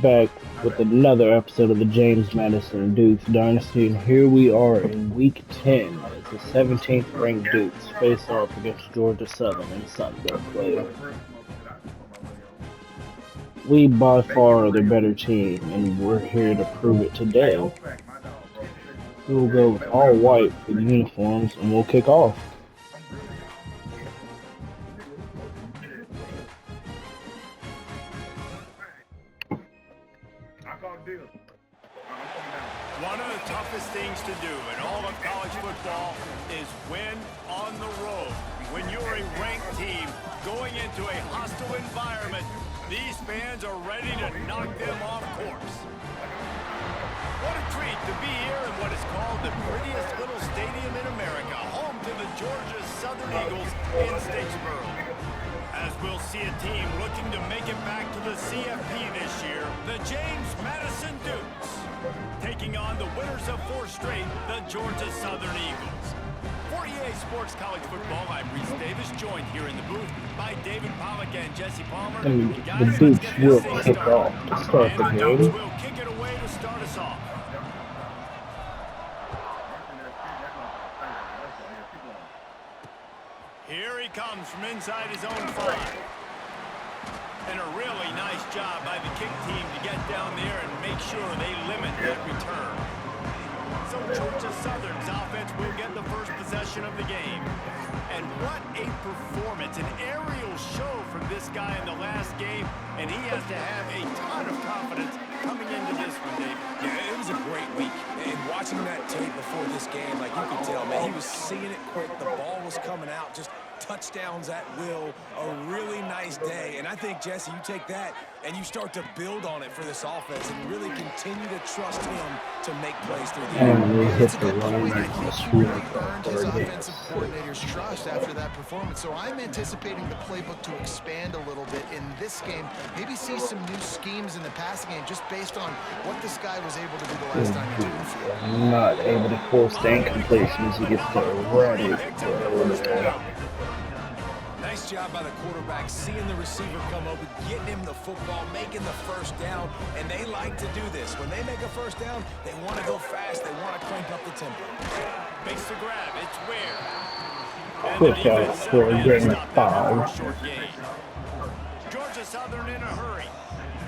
Back with another episode of the James Madison Dukes Dynasty, and here we are in Week 10 as the 17th ranked Dukes face off against Georgia Southern in sunbelt play. We by far are the better team, and we're here to prove it today. We will go with all white for the uniforms, and we'll kick off. One of the toughest things to do in all of college football is win on the road. When you're a ranked team going into a hostile environment, these fans are ready to knock them off course. What a treat to be here in what is called the prettiest little stadium in America, home to the Georgia Southern Eagles in Statesboro. As we'll see a team looking to make it back to the CFP this year, the James Madison Dukes, taking on the winners of 4 straight, the Georgia Southern Eagles. For EA Sports College Football, I'm Reese Davis, joined here in the booth by David Pollack and Jesse Palmer. And Guys, the let's Dukes get will this thing kick started. off to start And the the Dukes game. will kick it away to start us off. Here he comes from inside his own 5. And a really nice job by the kick team to get down there and make sure they limit that return. So Georgia Southern's offense will get the first possession of the game. And what a performance, an aerial show from this guy in the last game, and he has to have a ton of confidence coming into this one, David. Yeah, it was a great week. And watching that tape before this game, like you could tell, man, he was seeing it quick. The ball was coming out, just touchdowns at will. A really nice day. And I think, Jesse, you take that and you start to build on it for this offense and really continue to trust him to make plays through the air. And we hit That's a the good running point. I back think this he week really earned his for offensive coordinator's trust after that performance. So I'm anticipating the playbook to expand a little bit in this game. Maybe see some new schemes in the passing game just based on what this guy was able to do the last time he took the field. Not able to force the incompletions. He gets the erratic throw. Nice job by the quarterback, seeing the receiver come open, getting him the football, making the first down, and they like to do this. When they make a first down, they want to go fast, they want to crank up the tempo. Makes the grab, it's where. Quick out for a gain of 5. Georgia Southern in a hurry.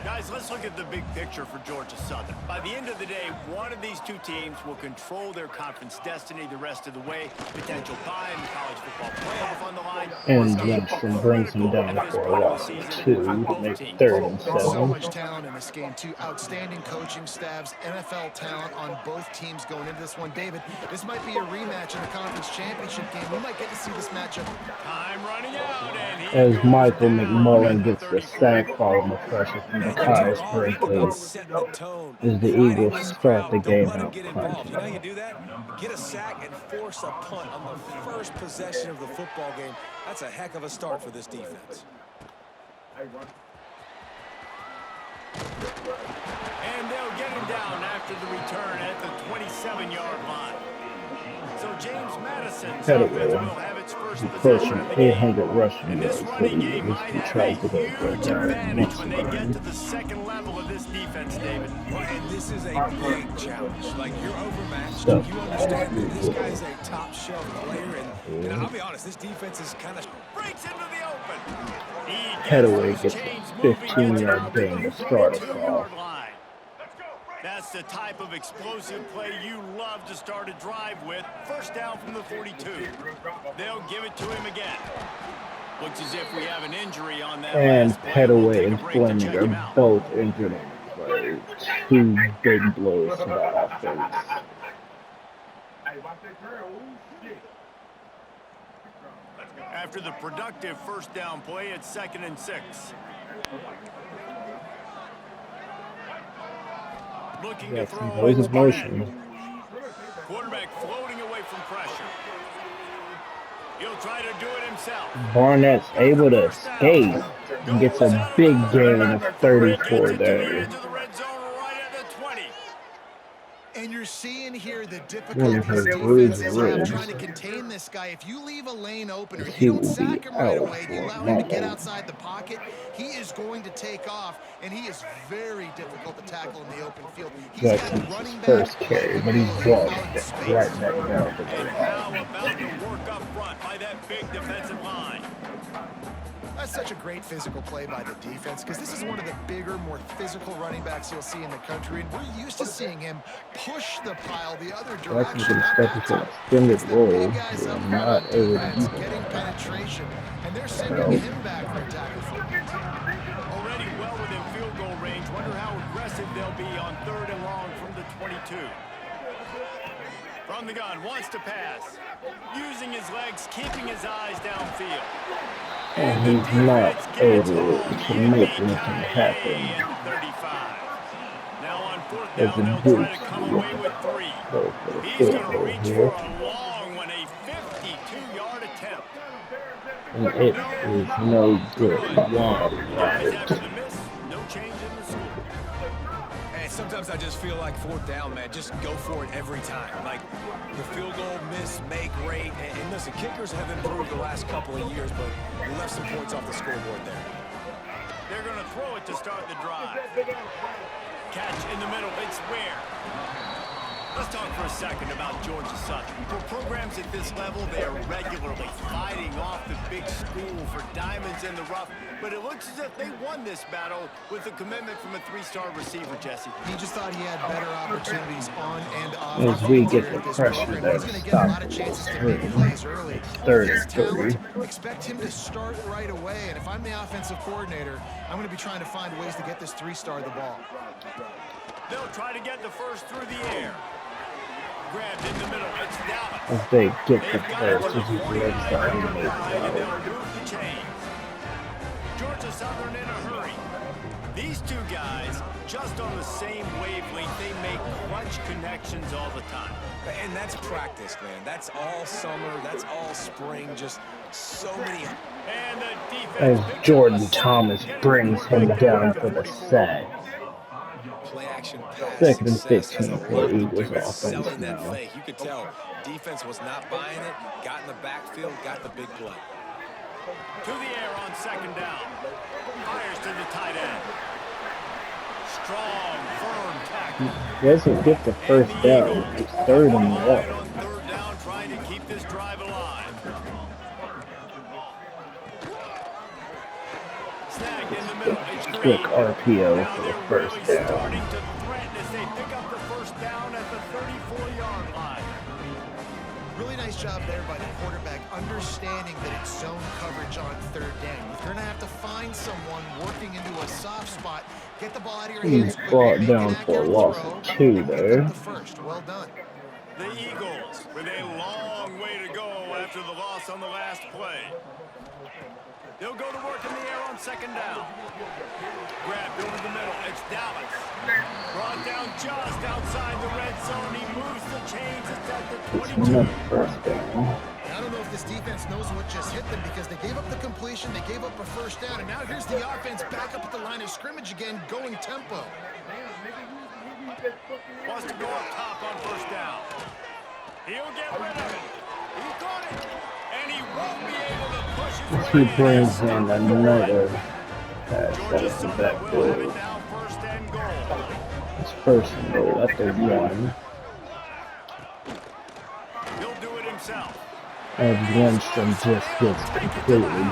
Guys, let's look at the big picture for Georgia Southern. By the end of the day, one of these two teams will control their conference destiny the rest of the way. Potential bye in the college football playoff on the line. And Madison brings him down for a loss of 2 to make 3rd and So 7. much talent in this game, too. Outstanding coaching staffs, NFL talent on both teams going into this one. David, this might be a rematch in the conference championship game. We might get to see this matchup. Time running out, and he As goes Michael down McMullen at gets the 34. sack following the pressure from the highest breakthrough as the Eagles start the game out You know punting. how you do that? Get a sack and force a punt on the first possession of the football game. That's a heck of a start for this defense. And they'll get him down after the return at the 27-yard line. So James Madison's offense will have its first possession Approaching of the game. 800 rushing And yards this for the running game Eagles. might He have tries a to go for a huge down advantage next when they get run. to the second level of this defense, David. Well, and this is a big challenge. Like, you're overmatched. Stuff. You understand that this guy's a top-shelf player. And I'll be honest, this defense is kind of... Breaks into the open. He Headaway gets gets those chains a moving, gets 15-yard around the gain to start us 22-yard off. line. That's the type of explosive play you love to start a drive with. First down from the 42. They'll give it to him again. Looks as if we have an injury on that And last play. We'll take Petaway a and break to Fleming check him are out. both injured on the play. 2 big blows to the offense. After the productive first down play, it's 2nd and 6. Looking to Got some throw plays it's of motion. quarterback floating away from pressure. He'll try to do it himself. Barnett's able to escape and gets a big gain of 34 there. Into the red zone right at the 20. And you're seeing here the One of difficulties his bruised defenses have ribs. trying to contain this guy. If you leave a lane open or if you He don't will be sack him right out away, for you a allow him to get moment. outside the pocket, he is going to take off, and he is very difficult to tackle in the open field. He's got Jackson's running back first carry, but he ability dropped out in it space. right back down to the And how line. about the work up front by that big defensive line? That's such a great physical play by the defense because this is one of the bigger, more physical running backs you'll see in the country, and we're used to seeing him push the pile the other Jackson's direction. Not expected that for an time. extended It's the role. big guys They up are front not on able to defense do getting that. penetration, and they're sending So, him back for a tackle for a loss. Already well within field goal range. Wonder how aggressive they'll be on 3rd and long from the 22. From the gun, wants to pass. Using his legs, keeping his eyes downfield. and The he's not defense gets able home. to make anything happen At 35. Now on 4th as the down, they'll try to Dukes come look away with 3. go for the He's field going to goal reach here. for a long one, a 52-yard attempt. And it is no good. Wild Guys, after rabbit. the miss, no change in the score. And sometimes I just feel like 4th down, man, just go for it every time. Like the field goal, miss, make, rate. And listen, kickers have improved the last couple of years, but we left some points off the scoreboard there. They're going to throw it to start the drive. Catch in the middle. It's where? Let's talk for a second about Georgia Southern. For programs at this level, they are regularly fighting off the big school for diamonds in the rough. But it looks as if they won this battle with a commitment from a 3-star receiver, Jesse. He just thought he had better opportunities on and off As the we field get here the at this pressure program. there He's to going to get a stop lot of the chances to run. make plays early. It's With 3rd his and talent, 3. expect him to start right away. And if I'm the offensive coordinator, I'm going to be trying to find ways to get this 3-star the ball. They'll try to get the first through the air. Grabbed in the middle. It's Dallas. As they get the They've got it first, to this the is the red 49-yard side of the line, and field. they'll move the chains. Georgia Southern in a hurry. These two guys, just on the same wavelength, they make clutch connections all the time. And that's practice, man. That's all summer. That's all spring. Just so many. And the As defense Jordan Thomas brings him down for the sack. Play action pass 2nd and success has 15 a for lot to do Eagles with offense selling that now. fake. You could tell defense was not buying it. Got in the backfield, got the big play. to the air on 2nd down. Fires to the tight end. Strong, firm tackle. He doesn't get the first down. It's 3rd and 1. On 3rd down, trying to keep this drive alive. Snagged in the middle. It's Quick Green. RPO Now for the they're first really down. starting to threaten as they pick up the first down at the 34-yard line. Really nice job there by the quarterback, understanding that it's zone coverage on 3rd down. You're going to have to find someone working into a soft spot, get the ball out of your hands He's quickly, brought make an down for a accurate loss throw, of 2 and pick there. up the first. Well done. The Eagles with a long way to go after the loss on the last play. They'll go to work in the air on 2nd down. Grabbed over the middle. It's Dallas. Brought down just outside the red zone. He moves the chains. It's at the It's 22. another first down. I don't know if this defense knows what just hit them because they gave up the completion, they gave up a first down, and now here's the offense back up at the line of scrimmage again, going tempo. Wants to go up top on 1st down. He'll get rid of it. He got it. And he won't be able to push his He way brings in. in another pass Georgia out of the Southern will have backfield. it now 1st and goal. It's 1st and goal at the 1. He'll do it himself. As Lindstrom just gets completely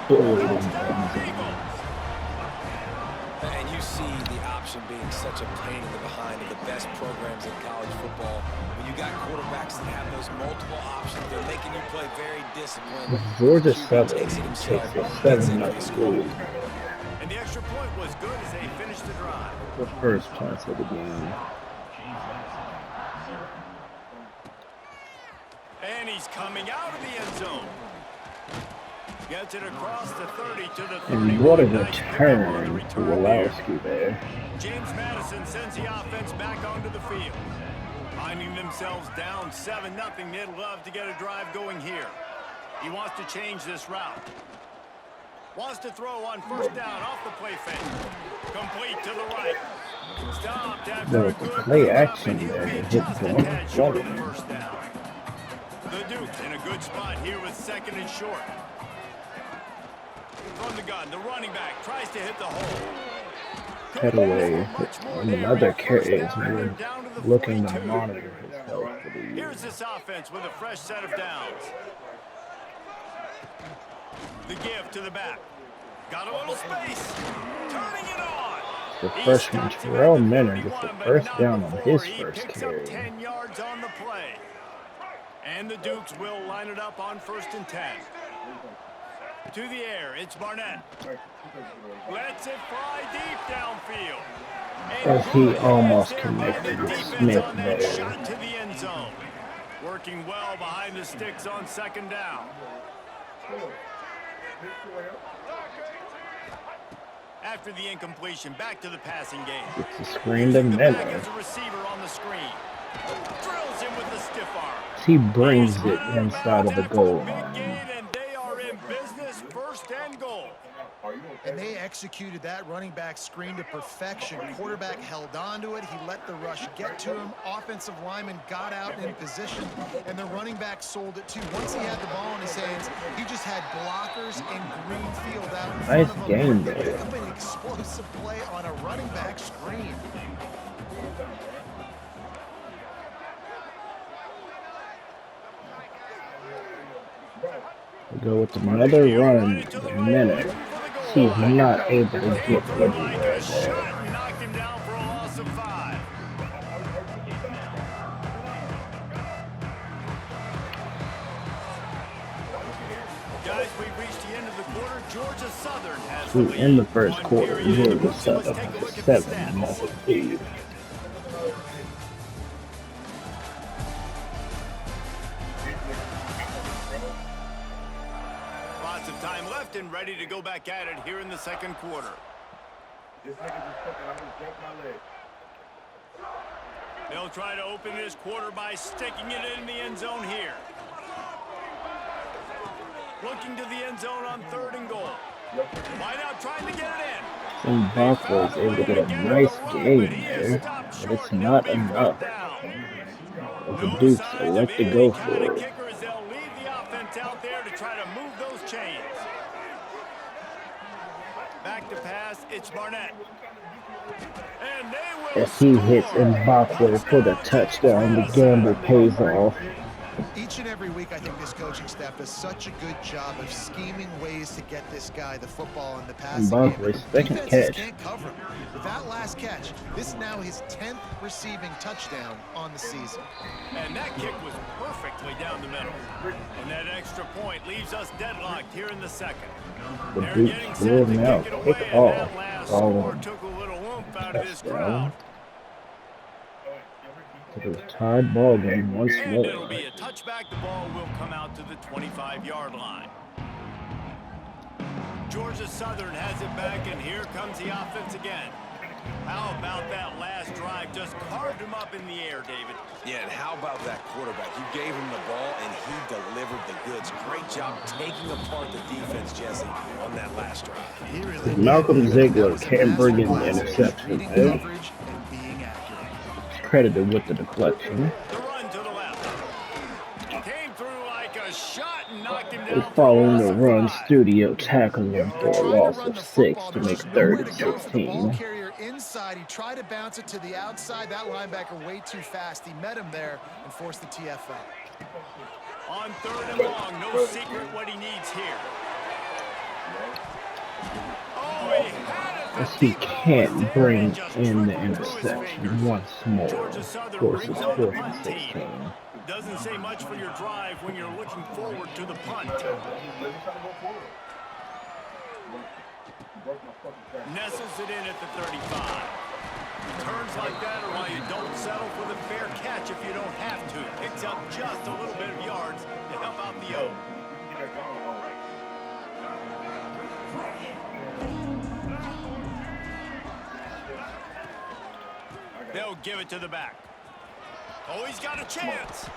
bullied in the end zone. And you see the option being such a pain in the behind of the best programs in college football. When you got quarterbacks that have those multiple options, they're making you play very disciplined. With Georgia QB Southern takes it himself, takes a gets 7-0 into the score. lead. And the extra point was good as they finished the drive. The first pass of the game. And he's coming out of the end zone. Gets it across the 30 to the 30. And what a Nice pickup on the return to return there. Wowski there. James Madison sends the offense back onto the field. Finding themselves down 7-0, they'd love to get a drive going here. He wants to change this route. Wants to throw on 1st down off the play fake. Complete to the right. Stopped after The a good play pickup, and action he'll there be to hit just the a tad short of the running. first down. The Dukes in a good spot here with 2nd and short. From the gun, the running back tries to hit the hole. Head away. And another carry is looking to monitor his health for the year. Here's this offense with a fresh set of downs. The give to the back. Got a little space. Turning it on. The freshman Terrell Minner gets the first down on his first carry. 10 yards on the play. And the Dukes will line it up on 1st and 10. To the air, it's Barnett. Lets it fly deep downfield. As he almost connected with Smith there. Shot to the end zone. Working well behind the sticks on 2nd down. After the incompletion, back to the passing game. It's a screen to Minner. As a receiver on the screen. Drills him with the stiff arm. He brings it inside of the goal line. And they are in business, 1st and goal. And they executed that running back screen to perfection. Quarterback held on to it. He let the rush get to him. Offensive lineman got out in position, and the running back sold it too. Once he had the ball in his hands, he just had blockers and green field out in front of him. Nice game there. An explosive play on a running back screen. We go with another run to Minner. He's not able to get anywhere there. Knocked him down for a loss of 5. Guys, we've reached the end of the quarter. Georgia Southern has the lead. In the first quarter, Georgia Southern has 7-0 lead. Lots of time left and ready to go back at it here in the 2nd quarter. They'll try to open this quarter by sticking it in the end zone here. Looking to the end zone on 3rd and goal. Wide out trying to get it in. And Buffalo is able to get a nice game there, but it's not enough. The Dukes elect to go for it. They'll leave the offense out there to try to move those chains. Back to pass, it's Barnett. And they will As he hits Mbappe for the touchdown, the gamble pays off. Each and every week, I think this coaching staff does such a good job of scheming ways to get this guy the football in the passing game. Mbappe's second Defenses catch. can't cover him. With that last catch, this is now his 10th receiving touchdown on the season. And that kick was perfectly down the middle. And that extra point leaves us deadlocked here in the 2nd. The They're Dukes getting will set to now kick it away, kick and off. that last score took a little oomph out of this crowd. It was a tied ball game once And more. it'll be a touchback. The ball will come out to the 25-yard line. Georgia Southern has it back, and here comes the offense again. How about that last drive? Just carved him up in the air, David. Yeah, and how about that quarterback? You gave him the ball, and he delivered the goods. Great job taking apart the defense, Jesse, on that last drive. He really Malcolm did. Ziegler That was a can't bring in the masterclass of interception reading there. coverage and being accurate. Credited with the deflection. The run to the left. Came through like a shot and knocked him down. Following the run, Studio tackled him for a loss of 6 to make 3rd and 16. Inside, he tried to bounce it to the outside. That linebacker way too fast. He met him there and forced the TFL. On 3rd and long, no secret what he needs here. Oh, he had it. As he can't bring in the interception once more. Forces 4th and 16. Doesn't say much for your drive when you're looking forward to the punt. Nestles it in at the 35. Turns like that or why you don't settle for the fair catch if you don't have to. Picks up just a little bit of yards to help out the O. They'll give it to the back. Oh, he's got a chance.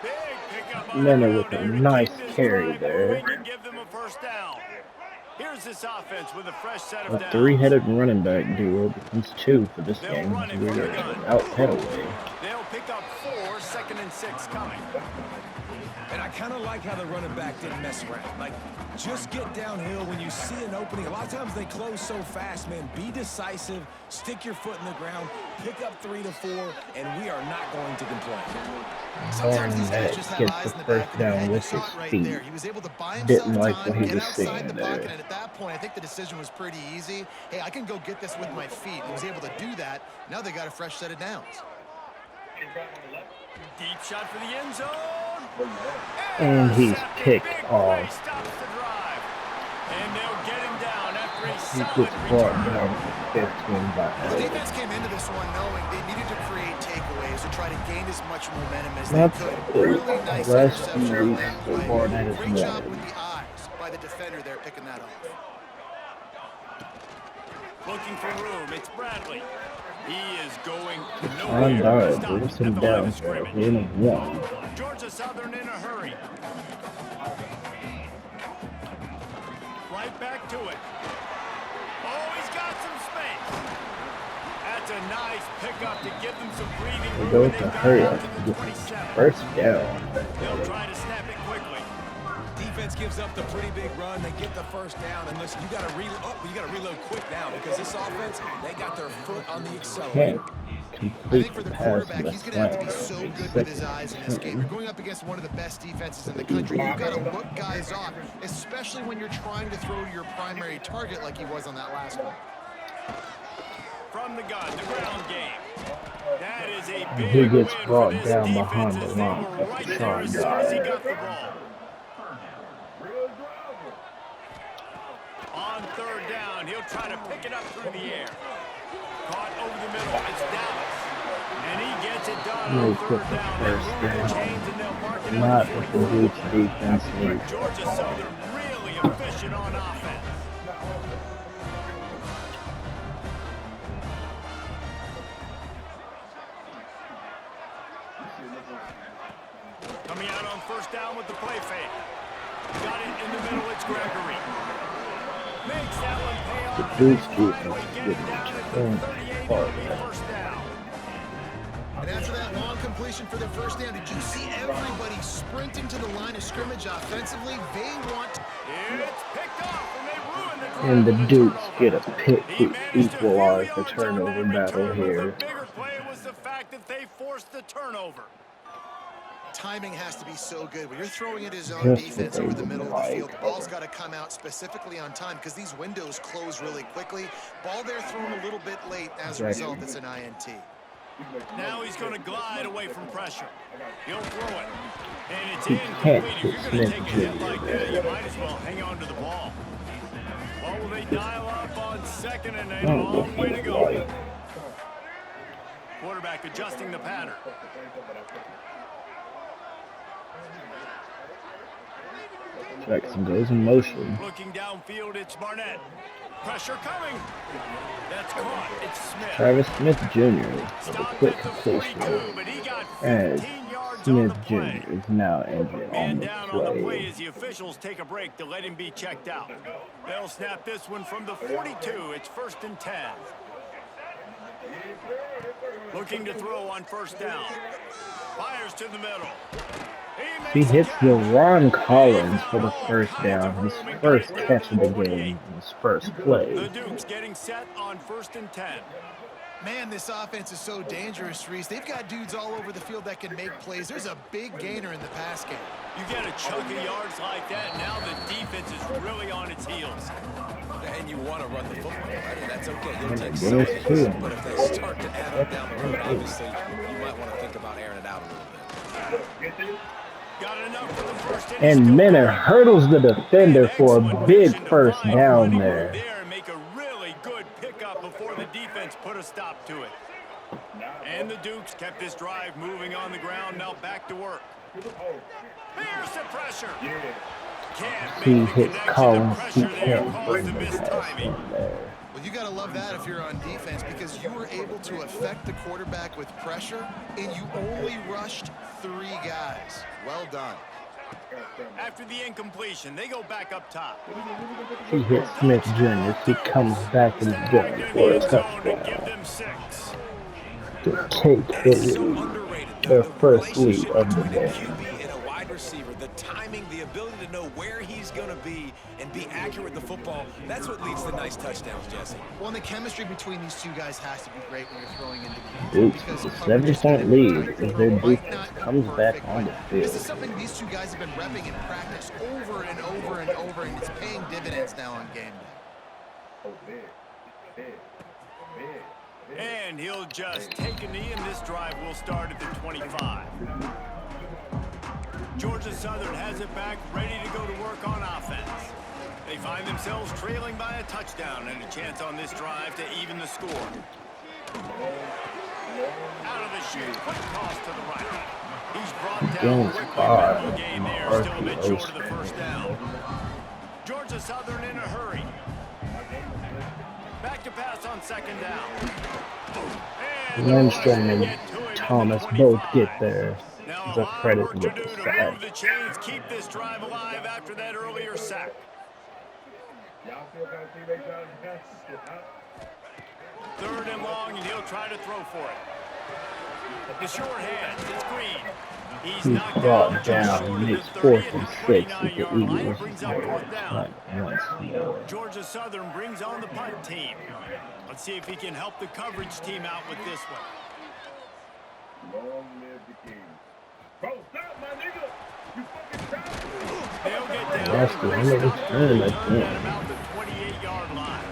Big pickup on Minner the with a ground here to nice keep this carry drive there. moving and give them a first down. Here's this offense with a fresh set of A downs. three-headed running back duo becomes two for this They'll game. run it We from the are gun. out Petaway. They'll pick up 4, 2nd and 6 coming. And I kind of like how the running back didn't mess around. Like, just get downhill when you see an opening. A lot of times they close so fast, man. Be decisive, stick your foot in the ground, pick up 3 to 4, and we are not going to complain. Sometimes these guys Barnett just have gets eyes the in the first back of their down head. You with saw his it right feet. there. He was able to buy Didn't himself like time, what he get was outside seeing the pocket, there. and at that point, I think the decision was pretty easy. Hey, I can go get this with my feet. He was able to do that. Now they got a fresh set of downs. Deep shot for the end zone. And he's Intercepted. picked Big play off. stops the drive. And they'll get him down after a He solid gets brought return. down to 15 by The 8. defense came into this one knowing they needed to create takeaways to try to gain as much momentum as they That's could. the Really nice last interception few on weeks that so play. far that has Great job won. with the eyes by the defender there picking that off. Looking for room. It's Bradley. He is going On nowhere. guard, Stopped brings him at the line down of for a scrimmage. gain of 1. Georgia Southern in a hurry. Right back to it. Oh, he's got some space. That's a nice pickup to give them some breathing They room. go And to they've got hurry out up to to the get 27. first down. They'll try to snap it quickly. Defense gives up the pretty big run. They get the first down. And listen, you got to reload quick now because this offense, they got their foot on the accelerator. Can't I complete think for the the pass quarterback, in the he's going to have to slant. be so It's good with his second eyes in this game. You're going up against one of the best defenses in the country. You've got to look guys off, especially when you're trying to throw to your primary target like he was on that last one. From the gun, the ground game. That is a And big he gets win brought for this down defense behind the as they line were of right the there as soon as he got the ball. On 3rd down, he'll try to pick it up through the air. Caught over the middle. It's Dallas. And he gets it done They on put 3rd the down. They first move the down. chains and they'll mark it Not at if the the 44. Duke's defense leads. Georgia Southern really efficient on offense. Coming out on 1st down with the play fake. Got it in the middle. It's Gregory. Makes that one pay off. The Duke's They finally defense get is it down at getting the 38. torn It'll be apart. 1st down. And after that long completion for the first down, did you see everybody sprinting to the line of scrimmage offensively? They want It's picked off, and they ruin the drive And the with a Dukes turnover. get a pick He to managed to equalize the yards on turnover that battle return, but here. the bigger play was the fact that they forced the turnover. timing has to be so good. When you're throwing at his own Just defense what over they the middle would of the like. field, the ball's got to come out specifically on time because these windows close really quickly. Ball there thrown a little bit late. As a result, it's an INT. Now he's going to glide away from pressure. He'll throw it. And it's He can't incomplete. If get you're going to Smith take a hit Jr. like that, you might as well hang on to the ball. Well, will they dial up on 2nd and a long way to go? Quarterback adjusting the pattern. Jackson goes in motion. Looking downfield, it's Barnett. Pressure coming. That's caught. It's Smith. Travis Smith Jr. with a Stopped quick at the completion. 42, but he got As 15 yards on Smith the play. Jr. is now injured Man on the down on the play play. as the officials take a break to let him be checked out. They'll snap this one from the 42. It's 1st and 10. Looking to throw on 1st down. Fires to the middle. He hits Ron Collins for the first down, his first catch of the game, his first The play. Dukes getting set on 1st and 10. Man, this offense is so dangerous, Reese. They've got dudes all over the field that can make plays. There's a big gainer in the pass game. You get a chunk of yards like that, now the defense is really on its heels. And you want to run the football, right? And that's okay. You'll And take it some goes hits, to him. but if they start to add up down the road, obviously, you might want to think about airing it out a little bit. Got enough for the first And Minner hurdles the defender for a Excellent big vision to first find down running room there. there and make a really good pickup before the defense put a stop to it. And the Dukes kept this drive moving on the ground. Now back to work. Here's the pressure. Can't He make the hits connection. Collins, The he pressure there can't caused bring the the missed pass timing. in there. Well, you got to love that if you're on defense because you were able to affect the quarterback with pressure, and you only rushed 3 guys. Well done. After the incompletion, they go back up top. He hits Smith Jr. He comes back in the Back game into for the a end zone to give touchdown them 6. to take And it's so the, underrated. their The first lead relationship of the between a game. QB and a wide receiver, the timing, the ability to know where he's going to be and be accurate with the football, that's what leads to nice touchdowns, Jesse. Well, and the chemistry between these two guys has to be great when you're throwing into the end zone Dukes because with a coverage is gonna 7-point be lead great. as The their throw might defense not be comes back perfect, on but the this is field. something these two guys have been repping in practice over and over and over, and it's paying dividends now on game day. And he'll just take a knee, and this drive will start at the 25. Georgia Southern has it back, ready to go to work on offense. They find themselves trailing by a touchdown and a chance on this drive to even the score. Out of the chute, quick toss to the right. He's brought down Gains quickly, 5 but the game on the there still a bit RPO short of the spin. first down. Georgia Southern in a hurry. Back to pass on second down. And the rush Lindstrom will and get to him at the Thomas 25. both get there. Now a The lot of credit work to with do the to sack. move the chains, keep this drive alive after that earlier sack. Third and long, and he'll try to throw for it. The short hand, it's Green. He's He's knocked brought down just down, short of the makes 30 4th and at the 6 with the 29-yard line. It Eagles. brings up fourth down. Once more. Georgia Southern brings on the punt team. Let's see if he can help the coverage team out with this one. They'll get down That's the end of the turn at again. about the 28-yard line.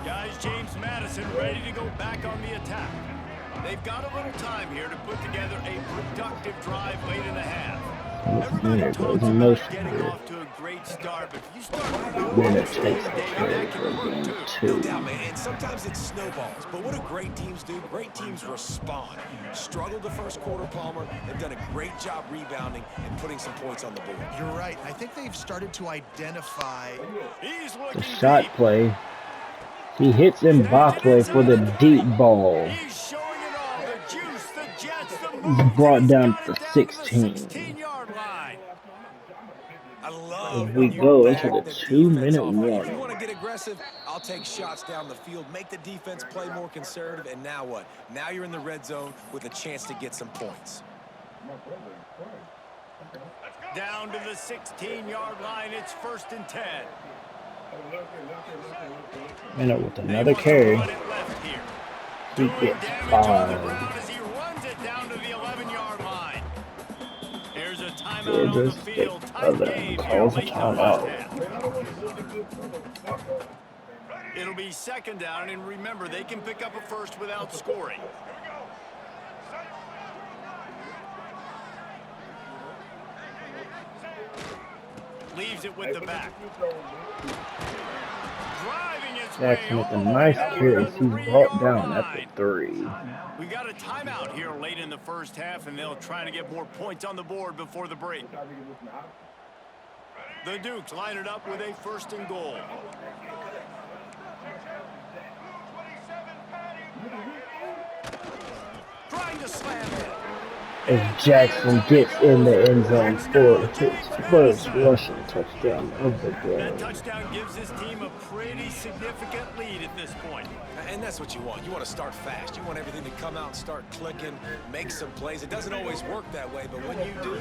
Guys, James Madison ready to go back on the attack. They've got a little time here to put together a productive drive late in the half. Everybody talks about getting off to a great start, but if you start Then it David, takes the that carry can for work game too. No 2. doubt, man. And sometimes it snowballs. But what do great teams do? Great teams respond. Struggled the first quarter, Palmer. They've done a great job rebounding and putting some points on the board. You're right. I think they've started to identify. He's The looking shot deep. play. He hits Mbakwe for the deep ball. He's showing it all. The juice, the jets, the He's moves. brought He's down got to it down 16. to the 16-yard line. I As love we when you go into back the the 2-minute defense off. If you warning. want to get aggressive, I'll take shots down the field, make the defense play more conservative, and now what? Now you're in the red zone with a chance to get some points. Down to the 16-yard line. It's 1st and 10. And with They another want to carry, run it left here. he Doing gets damage on the 5. ground as he runs it down to the 11-yard line. Here's a timeout on the Georgia field. State Tight Southern game here calls a late in the first timeout. half. It'll be 2nd down, and remember, they can pick up a first without scoring. Leaves it with the back. Driving its way Jackson with a all the way nice down to carry. the He's brought 3-yard down at line. the 3. We got a timeout here late in the first half, and they'll try to get more points on the board before the break. The Dukes line it up with a 1st and goal. Trying to slam it. As Jackson gets in the end zone for his first rushing touchdown of the That game. touchdown gives his team a pretty significant lead at this point. And that's what you want. You want to start fast. You want everything to come out and start clicking, make some plays. It doesn't always work that way, but when you do,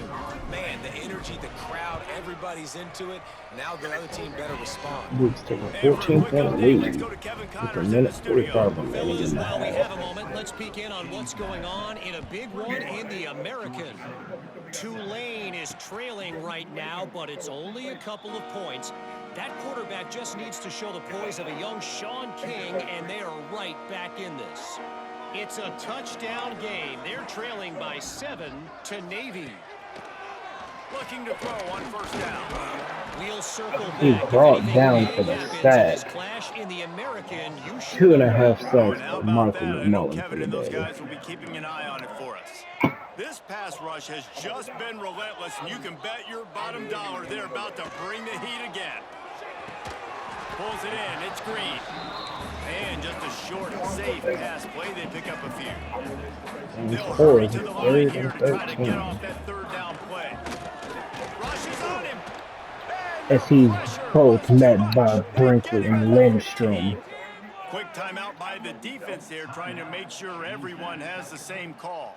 man, the energy, the crowd, everybody's into it. Now the other team better respond. Dukes take a And for a quick 14-point update, let's lead go to Kevin with a Connors in minute the studio. 45 remaining Fellas, in the while we have a half. moment, let's peek in on what's going on in a big one in the American. Tulane is trailing right now, but it's only a couple of points. That quarterback just needs to show the poise of a young Sean King, and they are right back in this. It's a touchdown game. They're trailing by 7 to Navy. Looking to throw on 1st down. We'll circle back. He If brought anything down may for the happen to sack. this clash in the American, you should 2.5 sacks And how for about Martha that? I know McMullen for Kevin the and those day. guys will be keeping an eye on it for us. This pass rush has just been relentless, and you can bet your bottom dollar they're about to bring the heat again. Pulls it in. It's Green. And just a short, safe pass play. They pick up a few. And They'll score hurry is to the line 3rd here and to try to get 13. off that 3rd down play. as he's both met by Brinkley and Lindstrom. Quick timeout by the defense there, trying to make sure everyone has the same call.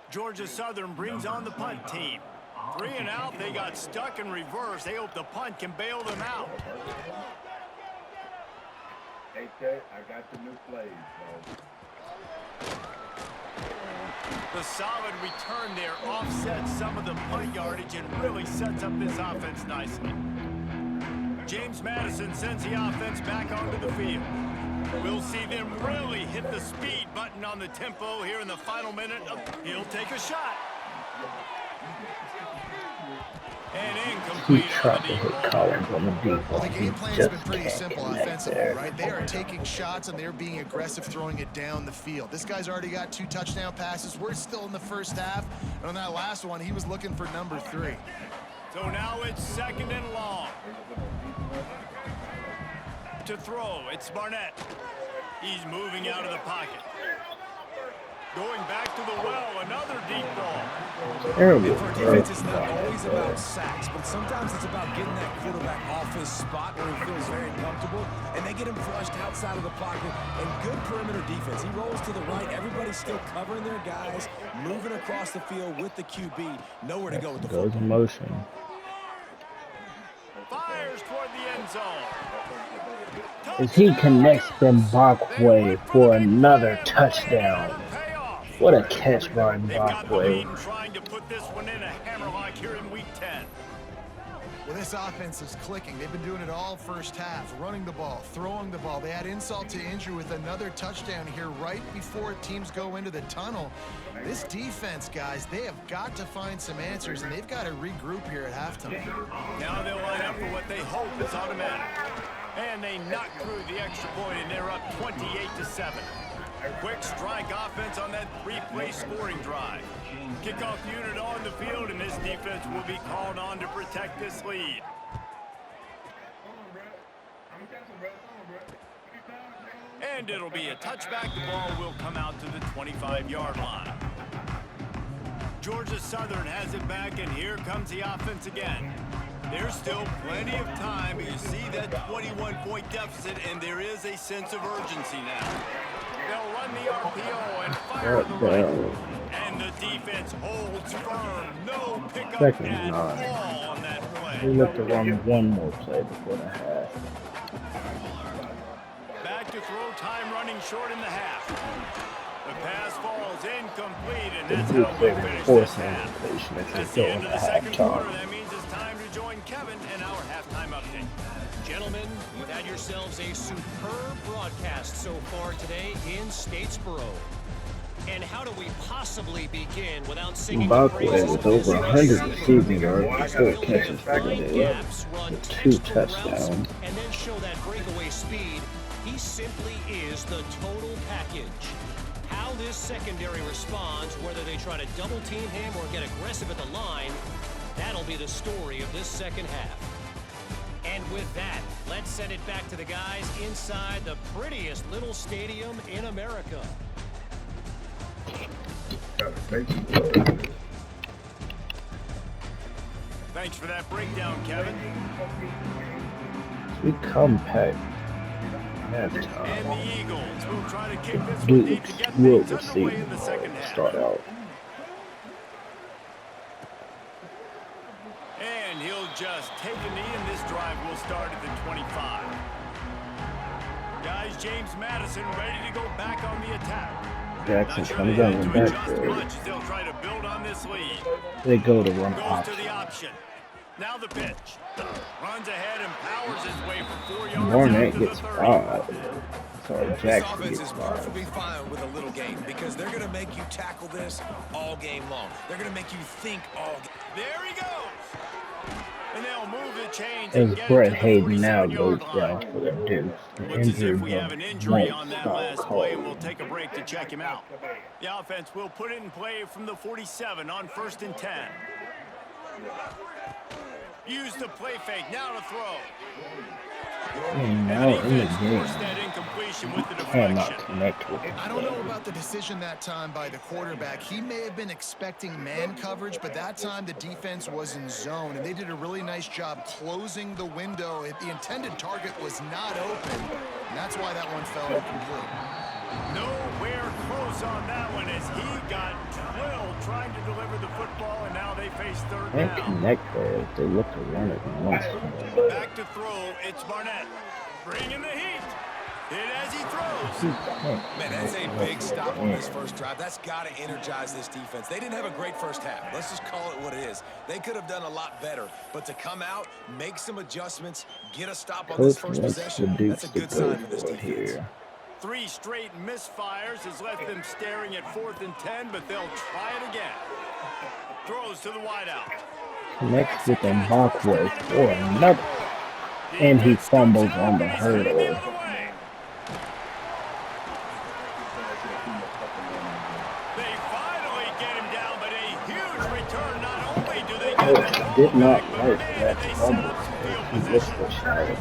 Georgia Southern brings on the punt team. 3 and out, they got stuck in reverse. They hope the punt can bail them out. Hey, Ted, I got the new plays, bro. The solid return there offsets some of the punt yardage and really sets up this offense nicely. James Madison sends the offense back onto the field. We'll see them really hit the speed button on the tempo here in the final minute. He'll take a shot. And incomplete. He tried to hit Collins on the deep ball. The game plan's been pretty simple offensively, right? They are taking shots and they're being aggressive, throwing it down the field. This guy's already got 2 touchdown passes. We're still in the first half. And on that last one, he was looking for number 3. So now it's 2nd and long. To throw, it's Barnett. He's moving out of the pocket. Going back to the well, another deep ball. Terrible. For defense, it's not always about sacks, but sometimes it's about getting that quarterback off his spot where he feels very comfortable, and they get him flushed outside of the pocket. And good perimeter defense. He rolls to the right. Everybody's still covering their guys, moving across the field with the QB. Nowhere to go with the Goes football. in motion. Fires toward the end zone. As he connects Mbakwe for another touchdown. What a catch by They've got the lead Mbakwe. and trying to put this one in a hammerlock here in week 10. Well, this offense is clicking. They've been doing it all first half, running the ball, throwing the ball. They add insult to injury with another touchdown here right before teams go into the tunnel. This defense, guys, they have got to find some answers, and they've got to regroup here at halftime. Now they'll line up for what they hope is automatic. And they knock through the extra point, and they're up 28-7. Quick strike offense on that 3-play scoring drive. Kickoff unit on the field, and this defense will be called on to protect this lead. And it'll be a touchback. The ball will come out to the 25-yard line. Georgia Southern has it back, and here comes the offense again. There's still plenty of time. You see that 21-point deficit, and there is a sense of urgency now. They'll run the RPO and fire the right. And the defense holds firm. No pickup Second at and 9. all on that We play. look to run one more play before the half. Back to throw time, running short in the half. The pass falls incomplete, and that's how we finish this half. That's the end of the second quarter. That means it's time to join Kevin in our halftime update. Gentlemen, you've had yourselves a superb broadcast so far today in Statesboro. And how do we possibly begin without singing the Mbakwe praises with of this over 100 receiver receiving who yards will and 4 catches for the find day, gaps, run with 2 textbook routes, touchdowns. and then show that breakaway speed. He simply is the total package. How this secondary responds, whether they try to double team him or get aggressive at the line, that'll be the story of this second half. And with that, let's send it back to the guys inside the prettiest little stadium in America. Thanks for that breakdown, Kevin. We compact And halftime. the Eagles will try to kick this one Duke deep to get will things receive underway in the the second ball to half. start out. And he'll just take a knee, and this drive will start at the 25. Guys, James Madison ready to go back on the attack. Jackson Not sure comes they out had in to the adjust backfield. much as they'll try to build on this lead. They go to run Goes option. to the option. Now the pitch. Runs ahead and powers his way for 4 yards Barnett out to the gets 30. 5. Sorry, This Jackson offense gets is 5. perfectly fine with a little game because they're going to make you tackle this all game long. They're going to make you think all game. There he goes. And they'll move the chains As and get Brett it to the Hayden now 47-yard goes line. down for the Dukes. The Looks as injury if we have an injury on that last play, and we'll take a break to check him out. The offense will put it in play from the 47 on 1st and 10. Use the play fake, now to throw. And And now the in the defense game, forced that incompletion with the cannot deflection. connect with I don't know it. about the decision that time by the quarterback. He may have been expecting man coverage, but that time the defense was in zone, and they did a really nice job closing the window. The intended target was not open, and that's why that one fell incomplete. Nowhere close on that one as he got drilled trying to deliver the football, and now they face third Can't down. connect there if they look to run it once. Back to throw, it's Barnett. Bringing the heat. Hit as he throws. Man, that's a big stop on this first drive. That's got to energize this defense. They didn't have a great first half. Let's just call it what it is. They could have done a lot better. But to come out, make some adjustments, get a stop on this first possession, that's a good sign for this defense. Here. 3 straight misfires has left them staring at 4th and 10, but they'll try it again. Throws to the wideout. Connects with Mbakwe for another. And he fumbles on the hurdle. They finally get him down, but a huge return. Not only do they get the ball Did not back, like but that they fumble. set up some field He missed position. the shot.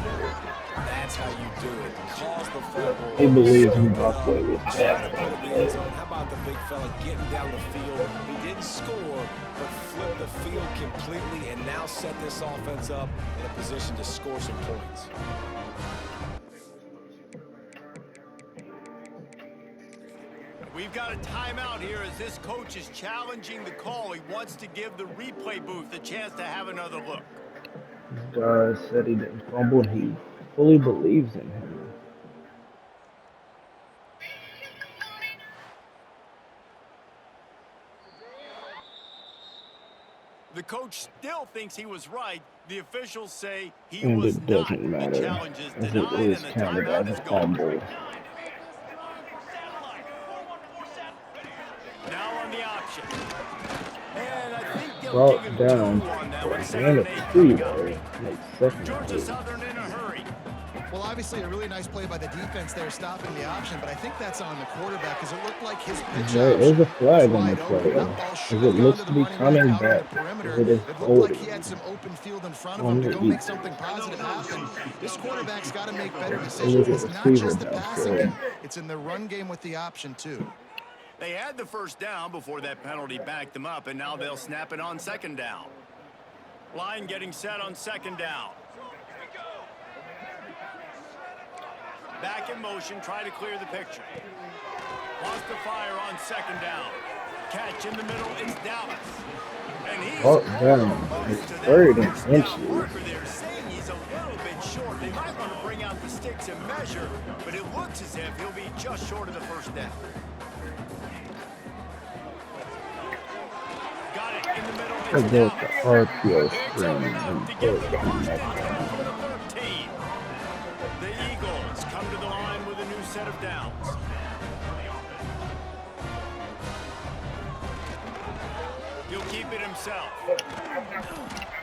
That's how you do it. Cause the fumble. He believes So Mbakwe was try back to on put the it in the play. end zone. How about the big fella getting down the field? He didn't score, but flipped the field completely and now set this offense up in a position to score some points. We've got a timeout here as this coach is challenging the call. He wants to give the replay booth a chance to have another look. This guy said he didn't fumble. He fully believes in him. The coach still thinks he was right. The officials say he And was it not. doesn't The matter, challenge is as it denied is and the counted timeout as is a gone. fumble. Now on the option. And I think they'll Brought give him down 2 on that for one. a 2nd gain and of 8 3 coming up. there. Makes second Georgia and Southern in a hurry. Well, obviously a really nice play by the defense there stopping the option, but I think that's on the quarterback because it looked like his pitch There is option a flag was on the wide open. play, That ball as should it have gone looks to to the be running back coming out on the back, perimeter. as it is It looked like he holding had some open field in front of on him to the go make eagle. something positive happen. This quarterback's got to make better A decisions. little It's not receiver just the passing downfield. game. It's in the run game with the option, too. They had the first down before that penalty backed them up, and now they'll snap it on 2nd down. Line getting set on 2nd down. Back in motion, try to clear the picture. Wants to fire on 2nd down. Catch in the middle, it's Dallas. And he's Brought down almost at to that 3rd and first down inches. marker there, saying he's a little bit short. They might want to bring out the sticks and measure, but it looks as if he'll be just short of the first down. Got it in the middle, I it's built the Dallas. RPO Picks up screen enough and to put get the first connect down them. for the 13. The Eagles come to the line with a new set of downs. He'll keep it himself.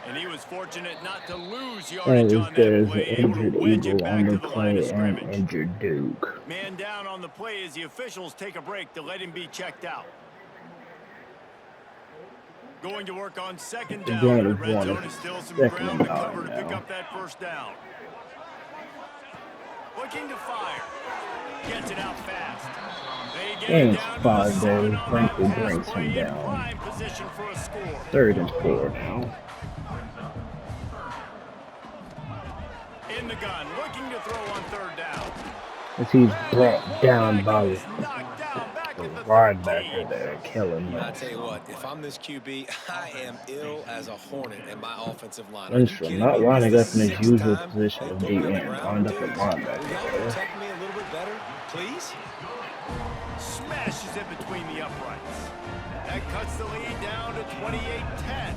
And he was fortunate not to lose yardage on that There's an play, able to injured wedge it Eagle back on to the the line of play and scrimmage. injured Duke. Man down on the play as the officials take a break to let him be checked out. Going to work on 2nd down. Again, The it's red one zone of is still some 2nd ground and to 9 cover to pick now. up that first down. Looking to fire. Gets it out fast. They get it Gains down to the 5 7 there. on Frankly that pass brings play him in down. prime position for a score. 3rd and 4 now. In the gun, looking to throw on 3rd down. As he's brought down by He's knocked down back the at the linebacker 13. there, killing I him. tell you what, if I'm this QB, I am ill as a hornet in my offensive line. Are you Lindstrom kidding not me? lining This up is in the his 6th usual time position they of put me on the DN, ground. lined up at Dudes, will y'all linebacker there. protect me a little bit better, please? Smashes it between the uprights. That cuts the lead down to 28-10.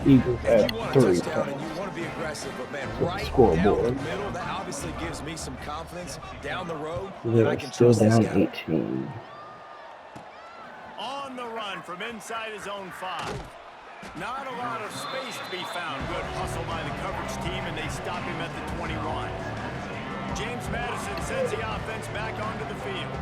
Eagles And at you want a 3 touchdown and points. you want to be aggressive, but man, the right down the scoreboard. middle, that obviously gives me some confidence down the road that I They're can still trust this down guy. 18. On the run from inside his own 5. Not a lot of space to be found. Good hustle by the coverage team, and they stop him at the 21. James Madison sends the offense back onto the field.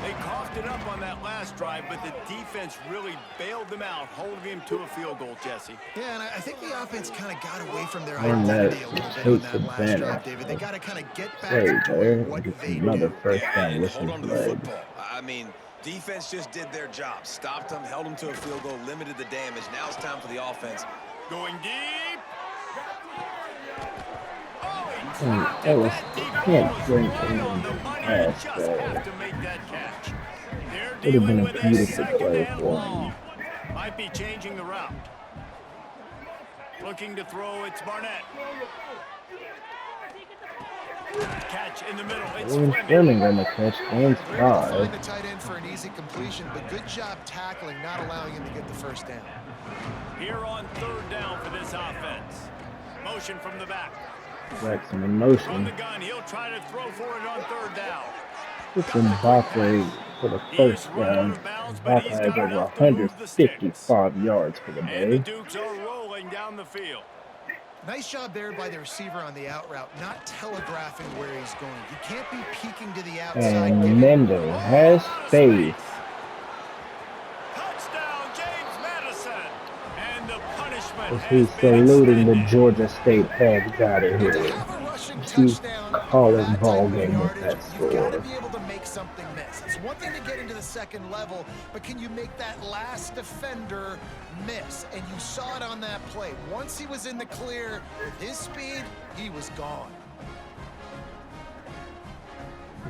They coughed lifted up on that last drive, but the defense really bailed them out, holding him to a field goal, Jesse. Yeah, and I think the offense kind of got away from their And identity a little bit on takes that last drive, advantage. David. They got to kind of get back Hey, to there, doing what gets they another do. first down and with hold his on to the leg. football. I mean, defense just did their job. Stopped them, held them to a field goal, limited the damage. Now it's time for the offense. Going deep. Ellis can't drink Right on the anything money. past Just that. have to make that catch. They're Would have been dealing a with a beautiful second play and for long. him. Might be changing the route. Looking to throw, it's Barnett. Catch in the middle, it's Fleming on the catch, gains They're able to 5. find the tight end for an easy completion, but good job tackling, not allowing him to get the first down. Here on third down for this offense. Motion from the back. Jackson in From motion. the gun, he'll try to throw for it on third down. It's Mbappe for the first down. Mbappe has over 155 yards for the And the day. Dukes are rolling down the field. Nice job there by the receiver on the out route, not telegraphing where he's going. You can't be peeking to the outside. And Mendo has faith. Touchdown, James Madison. And the punishment As has he's been saluting the extended. Georgia State heads out of To here. have a rushing He's touchdown, calling that ball type of game with yardage, that you've got to score. be able to make something miss. It's one thing to get into the second level, but can you make that last defender miss? And you saw it on that play. Once he was in the clear, with his speed, he was gone.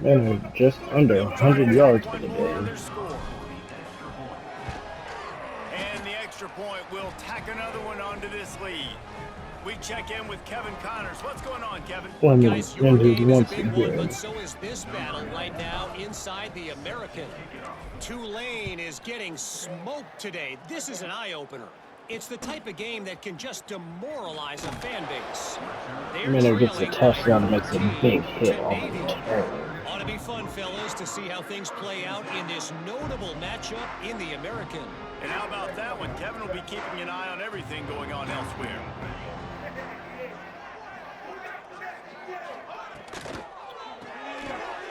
Mendo just under 100 yards for the One more on day. their score. And the extra point will tack another one onto this lead. We check in with Kevin Connors. What's going on, Kevin? Fleming Guys, your ended game is a once big one, again. but so is this battle right now inside the American. Tulane is getting smoked today. This is an eye-opener. It's the type of game that can just demoralize a fan base. They're Mendo gets a trailing touchdown and makes a 14 big hit to on the Navy. return. Ought to be fun, fellas, to see how things play out in this notable matchup in the American. And how about that one? Kevin will be keeping an eye on everything going on elsewhere.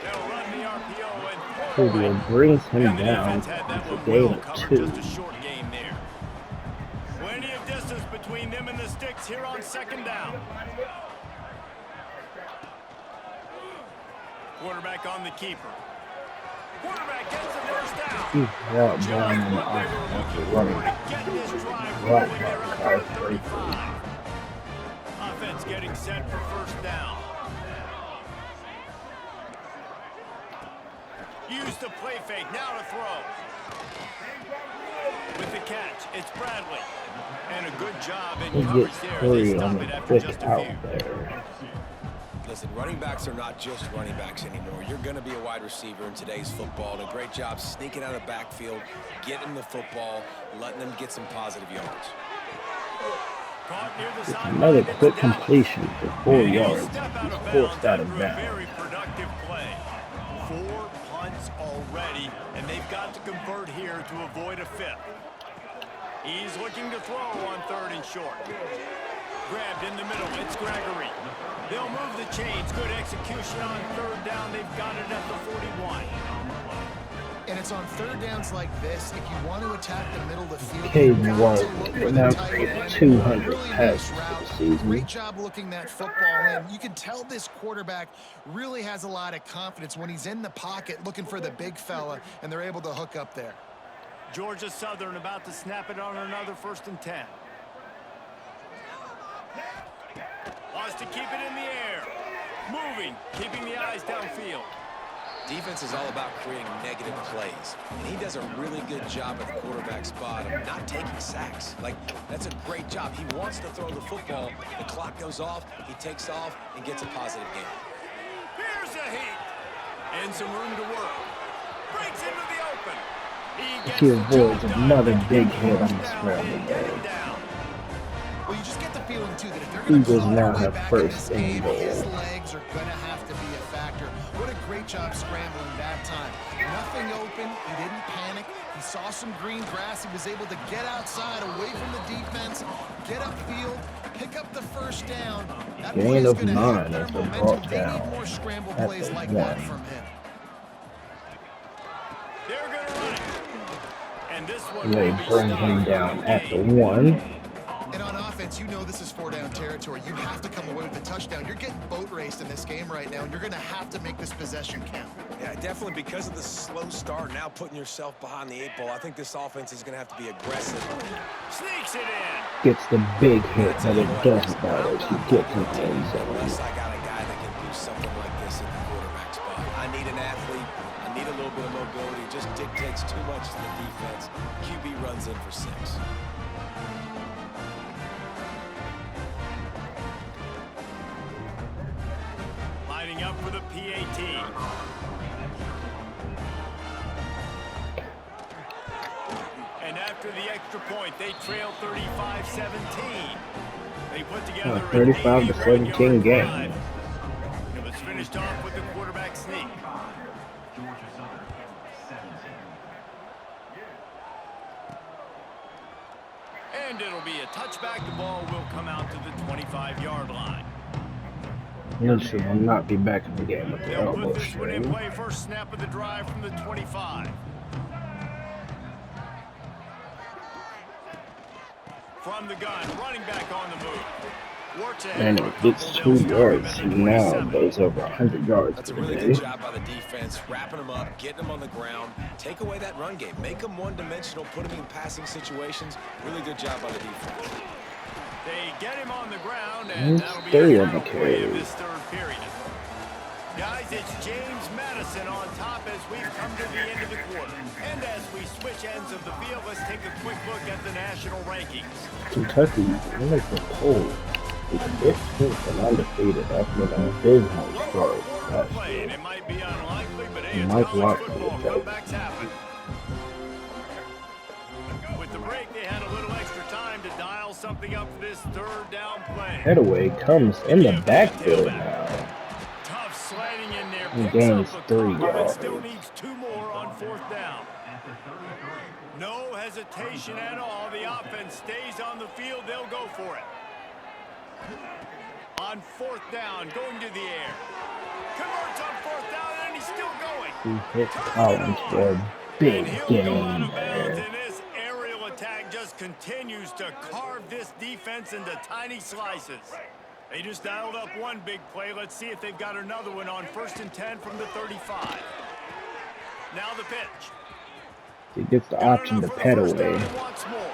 They'll run the RPO and Julio brings him And the down. defense had that It's a one gain well of covered. 2. Just a short game there. Plenty of distance between them and the sticks here on second down. Quarterback on the keeper. Quarterback gets the first down. He's brought Just down on the what they were offensive looking for running. to get this drive Right rolling. They're out by there at 5-3. 35. Offense getting set for first down. Use the play fake. Now to throw. With the catch, it's Bradley. And a good job in He coverage gets there. They hurried stop on it the after quick just a out few. there. Listen, running backs are not just running backs anymore. You're going to be a wide receiver in today's football. And a great job sneaking out of the backfield, getting the football, letting them get some positive yards. Caught near the sideline. Another It's quick Dallas. completion for 4 And he'll yards. step out of Forced bounds out of after a bounds. very productive play. 4 punts already, and they've got to convert here to avoid a fifth. He's looking to throw on third and short. Grabbed in the middle, it's Gregory. They'll move the chains. Good execution on third down. They've got it at the 41. And it's on third downs like this, if you want to attack the middle of the field, Caden you've got White to look for now the tight created end. 200 Really nice passes for route. the season. Great job looking that football in. You can tell this quarterback really has a lot of confidence when he's in the pocket looking for the big fella, and they're able to hook up there. Georgia Southern about to snap it on another 1st and 10. Wants to keep it in the air. Moving, keeping the eyes downfield. Defense is all about creating negative plays. And he does a really good job at the quarterback spot of not taking sacks. Like, that's a great job. He wants to throw the football. The clock goes off. He takes off and gets a positive gain. Here's a heat. And some room to work. Breaks into the open. He avoids another big hit on the scramble there. Well, you just get the feeling, too, that if they're going to Eagles claw now their way have back in first this and game, goal. his legs are going to have to be a factor. What a great job scrambling that time. Nothing open. He didn't panic. He saw some green grass. He was able to get outside, away from the defense, get upfield, pick up the first down. That Gain boy is of going to 9 have better as they're momentum. brought They need down more scramble at plays the like 1. that from him. They're going to run it. And this one They will be bring stopped him for down no at the gain. 1. And on offense, you know this is 4-down territory. You have to come away with a touchdown. You're getting boat raced in this game right now, and you're going to have to make this possession count. Yeah, definitely because of the slow start, now putting yourself behind the 8 ball, I think this offense is going to have to be aggressive. Sneaks it in. Gets the big hit, I tell but you it what, doesn't matter. I'm He not gets picking in a the team end zone. unless I got a guy that can do something like this at the quarterback spot. I need an athlete. I need a little bit of mobility. It just dictates too much to the defense. QB runs in for 6. Lining up for the PAT. And after the extra point, they trail 35-17. They put together a 35 to 17 game. drive. It was finished off with the quarterback sneak. And it'll be a touchback. The ball will come out to the 25-yard line. Nelson will not be back in the game with the They'll elbow put this one in strain. play. First snap of the drive from the 25. From the gun, running back on the move. Works ahead And for a it gets couple. 2 They'll start him yards. at the He now 27. goes over 100 yards That's a for really the good day. job by the defense, wrapping them up, getting them on the ground, take away that run game, make them one-dimensional, put them in passing situations. Really good job by the defense. They get him on the ground, And and that'll be stay the on the final play of carry. this third period. Guys, it's James Madison on top as we've come to the end of the quarter. And as we switch ends of the field, let's take a quick look at the national rankings. Kentucky, in the poll, is 15th and undefeated after an abysmal start last Play, and year. it might be unlikely, but hey, it's Mike college Lockwood football. will take. Comebacks happen. With the break, they had a little extra time to dial something up for this third down play. Headaway comes in the backfield now. Tough sliding in there. He Picks gains up a 3 couple, but yards. still needs 2 more on 4th down. No hesitation at all. The offense stays on the field. They'll go for it. On 4th down, going to the air. Converts on 4th down, and he's still going. He hit Collins for a big And he'll go out game of bounds, there. and this aerial attack just continues to carve this defense into tiny slices. They just dialed up one big play. Let's see if they've got another one on 1st and 10 from the 35. Now the pitch. He gets the option to pet away. Once more.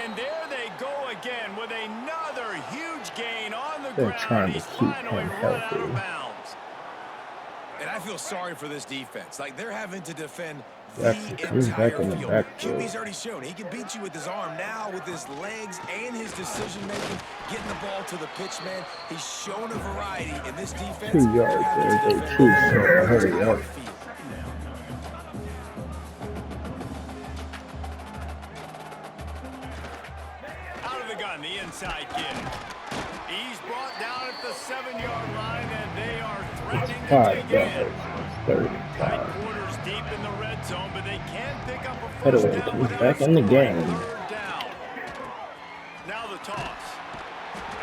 And there they go again with another huge gain on the They're ground. trying to He's keep finally him run out healthy. of bounds. And I feel sorry for this defense. Like, they're having to defend Jackson the comes entire back in the field. backfield. QB's already shown he can beat you with his arm. Now with his legs and his decision-making, getting the ball to the pitch man, he's shown a variety in this defense. 2 yards there. They choose to hurry up. Out of the gun, the inside kid. He's brought down at the 7-yard line, and they are threatening to 5 take it in. yards. Tight 35. quarters deep in the red zone, but they can't pick up a first Headaway down comes without back in the scoring. game. 3rd down. Now the toss.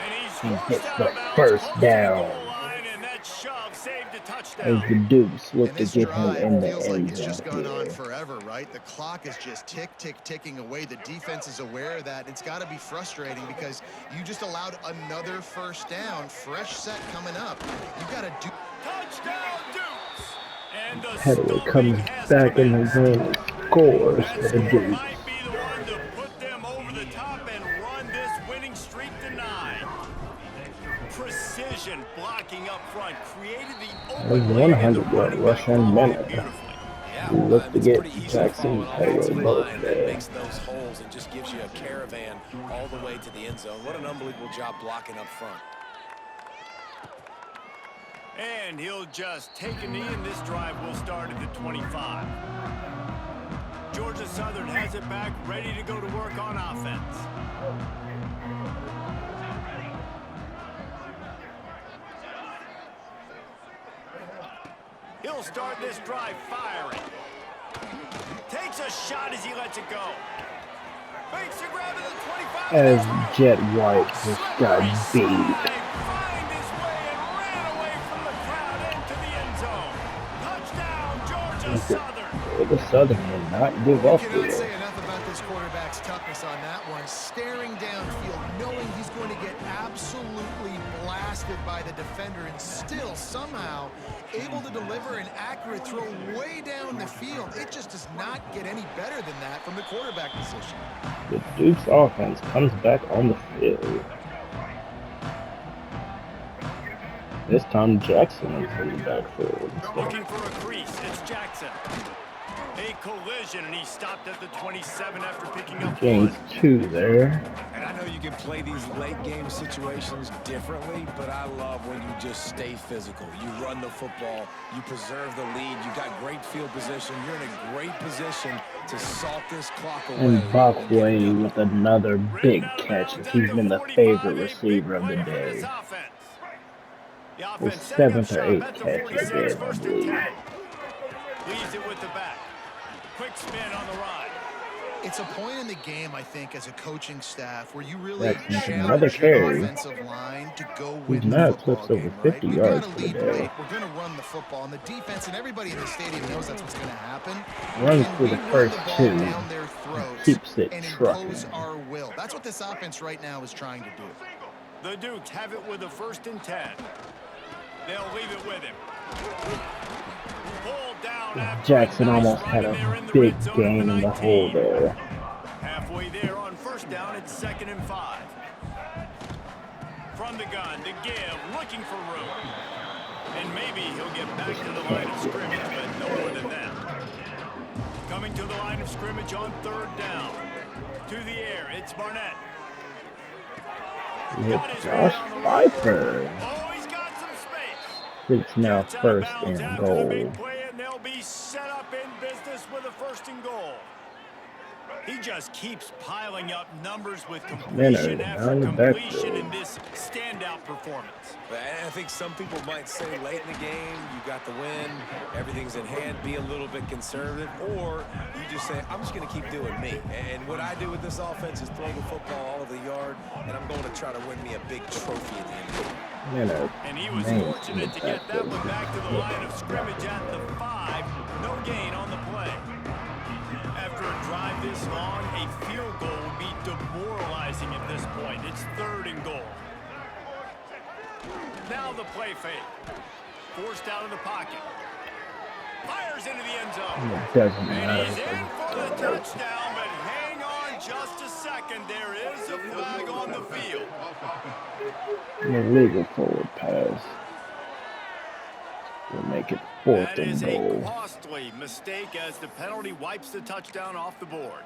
And he's He forced gets out the of bounds, first close to the down. goal line, and that shove saved a As touchdown. the Dukes look And to this get him drive in the feels like end it's just zone gone on here. forever, right? The clock is just ticking away. The defense is aware of that. It's got to be frustrating because you just allowed another first down. Fresh set coming up. You got to do. Touchdown, Dukes! And the Headaway stomping comes has back in the commenced. game and scores That for the score Dukes. might be the one to put them over the top and run this winning streak to 9. Precision blocking up front created the There's open lane and the 100-yard running rush back in followed minute. beautifully. Yeah, We look to it's get pretty easy to Jackson follow an offensive Headaway both line that there. makes those holes and just gives you a caravan all the way to the end zone. What an unbelievable job blocking up front. And he'll just take a knee, and this drive will start at the 25. Georgia Southern has it back, ready to go to work on offense. He'll start this drive firing. Takes a shot as he lets it go. Makes a grab at the 25. As Jet White just got beat. Find his way and ran away from the crowd into the end zone. Touchdown, Georgia Southern. The Southern will not give You up cannot here. say enough about this quarterback's toughness on that one. Staring downfield, knowing he's going to get absolutely blasted by the defender, and still somehow able to deliver an accurate throw way down the field. It just does not get any better than that from the quarterback position. The Duke's offense comes back on the field. This time Jackson is in the backfield. Looking for a crease. It's Jackson. A collision, and he stopped at the 27 after picking up Gains one. 2 there. And I know you can play these late game situations differently, but I love when you just stay physical. You run the football, you preserve the lead, you got great field position, you're in a great position to salt this clock away. And Bachway with another big catch. He's been the favorite receiver of the day. His 7th or 8th catch of the day, I believe. Leaves it with the back. Quick spin on the ride. It's a point in the game, I think, as a coaching staff where you really That's another challenge your carry. offensive line to go He's win the now football clips over game, 50 right? We've yards got for to the lead day. late. We're going to run the football, and the defense and everybody in the stadium knows that's what's going to happen. Runs Can for we the run first the ball 2. down their throats Keeps it and trucking. impose our will? That's what this offense right now is trying to do. The Dukes have it with a 1st and 10. They'll leave it with him. Pulled down after Jackson a nice almost run, had and they're a in the big red zone gain at in the hole 19. there. Halfway there on 1st down, it's 2nd and 5. From the gun to give, looking for room. And maybe he'll get back to the line of scrimmage, but no more than that. Coming to the line of scrimmage on 3rd down. To the air, it's Barnett. With Josh Pfeiffer. Oh, he's got some space. It's now Gets out of 1st bounds and after the big goal. play, and they'll be set up in business with a 1st and goal. He just keeps piling up numbers with completion after completion in this standout performance. I think some people might say late in the game, you got the win, everything's in hand, be a little bit conservative, or you just say, I'm just going to keep doing me. And what I do with this offense is throw the football all over the yard, and I'm going to try to win me a big trophy at the end of the game. And he was fortunate to get that one back to the line of scrimmage at the 5. No gain on the play. After a drive this long, a field goal would be demoralizing at this point. It's 3rd and goal. Now the play fake. Forced out of the pocket. Fires into the end zone. It doesn't And he's in matter. for the touchdown, but hang on just a second. There is a flag on the field. An illegal forward pass. We'll make it 4th That is and a goal. costly mistake as the penalty wipes the touchdown off the board.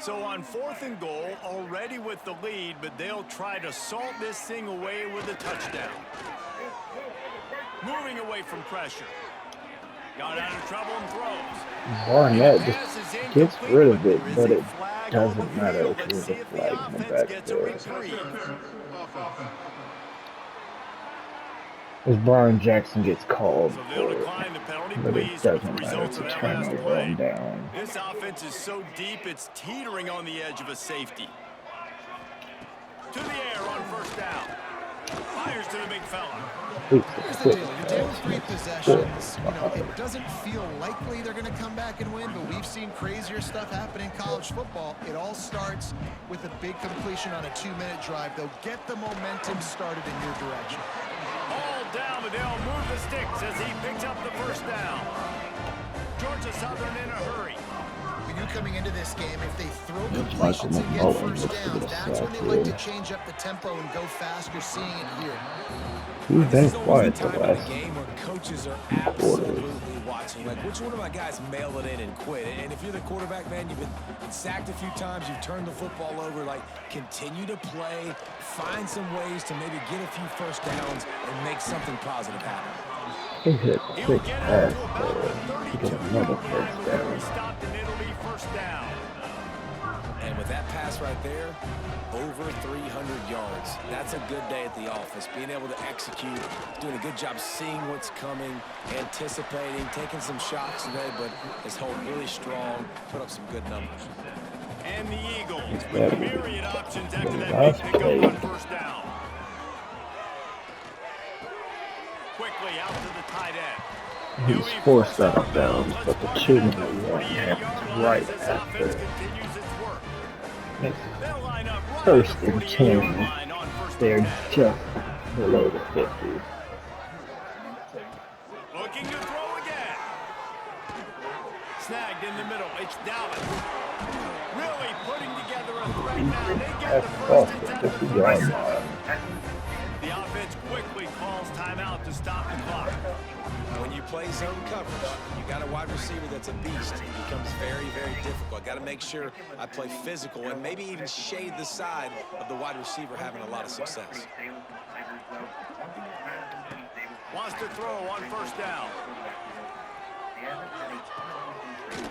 So on 4th and goal, already with the lead, but they'll try to salt this thing away with a touchdown. Moving away from pressure. Got out of trouble and throws. Barnett just gets rid of it, but it doesn't matter if there's a flag in the back there. As Brian Jackson gets called So they'll for it, decline the penalty, but it pleased with the doesn't matter. results It's of a that last turnover play. and down. This offense is so deep, it's teetering on the edge of a safety. To the air on 1st down. Fires to the big fella. Here's the deal. You're dealing with 3 possessions. You know, it doesn't feel likely they're going to come back and win, but we've seen crazier stuff happen in college football. It all starts with a big completion on a 2-minute drive. They'll get the momentum started in your direction. All down, but they'll move the sticks as he picks up the 1st down. Georgia Southern in a hurry. We knew coming into this game, if they throw Michael completions and get McMullen 1st looks to downs, get a that's when sack they like to here. change up the tempo and go fast. You're seeing it here. He's been This is always quiet the the time of the last game where coaches are few quarters. absolutely watching. Like, which one of my guys mail it in and quit? And if you're the quarterback, man, you've been sacked a few times, you've turned the football over. Like, continue to play, find some ways to maybe get a few 1st downs and make something positive happen. He hit He'll 6 get pass out to about the there to 32 get another line 1st before down. he stopped, and it'll be 1st down. And with that pass right there, over 300 yards. That's a good day at the office. Being able to execute, doing a good job seeing what's coming, anticipating, taking some shots today, but his hold really strong, put up some good numbers. And the Eagles with myriad options after that big pickup on 1st down. Quickly play out to the tight end. He's forced out of bounds, but the 2-minute warning happens right after. Makes first and 10. They're just below the 50. Looking to throw again. Snagged in the middle. It's Dallas. Really putting together a threat now. They get the first. It's at the 30. The offense quickly calls timeout to stop the clock. When you play zone coverage, you got a wide receiver that's a beast. It becomes very, very difficult. Got to make sure I play physical and maybe even shade the side of the wide receiver having a lot of success. Wants to throw on first down.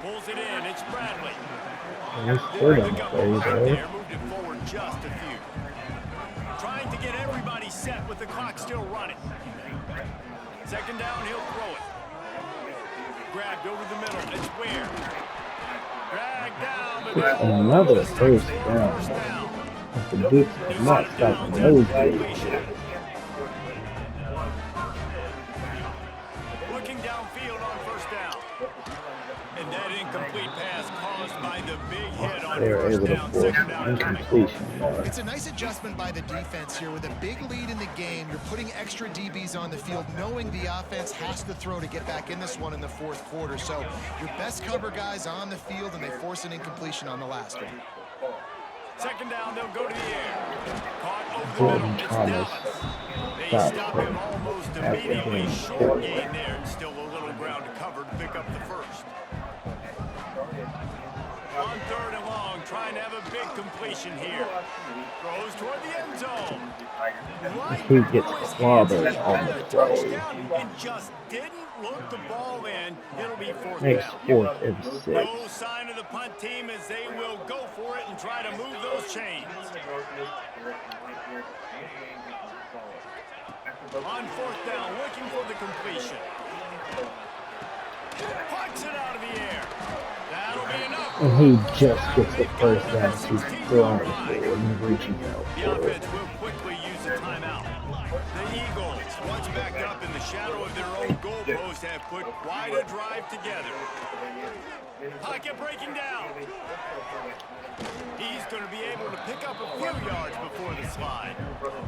Pulls it in. It's Bradley. Pick up a right there. Moved it forward just a few. Trying to get everybody set with the clock still running. Second down, he'll throw it. Grabbed over the middle. It's Ware. Dragged down. And another first down. The Dukes have not stopped those guys. Looking downfield on first down. And that incomplete pass caused by the big hit on They're first able to down. force Second down an coming. incompletion. It's a nice adjustment by the defense here. With a big lead in the game, you're putting extra DBs on the field, knowing the offense has to throw to get back in this one in the fourth quarter. So your best cover guys on the field, and they force an incompletion on the last one. Second down, they'll go to the air. Caught over the Jordan middle. It's Thomas Dallas. They stopped stop him him almost after immediately. being Short gain there, and still a little ground to cover to pick up the first. On third and long, trying to have a big completion here. Throws toward the end zone. Right He gets through his clobbered hands. He on had the a play. touchdown and just didn't look the ball in. It'll be fourth Makes down. 4th and 6. No sign of the punt team as they will go for it and try to move those chains. On fourth down, looking for the completion. Pucks it out of the air. That'll be enough. And he just gets the first down. He's throwing it forward and reaching out The for it. offense will quickly use a timeout. The Eagles, once backed up in the shadow of their own goalpost, have put quite a drive together. Pocket breaking down. He's going to be able to pick up a few yards before the slide.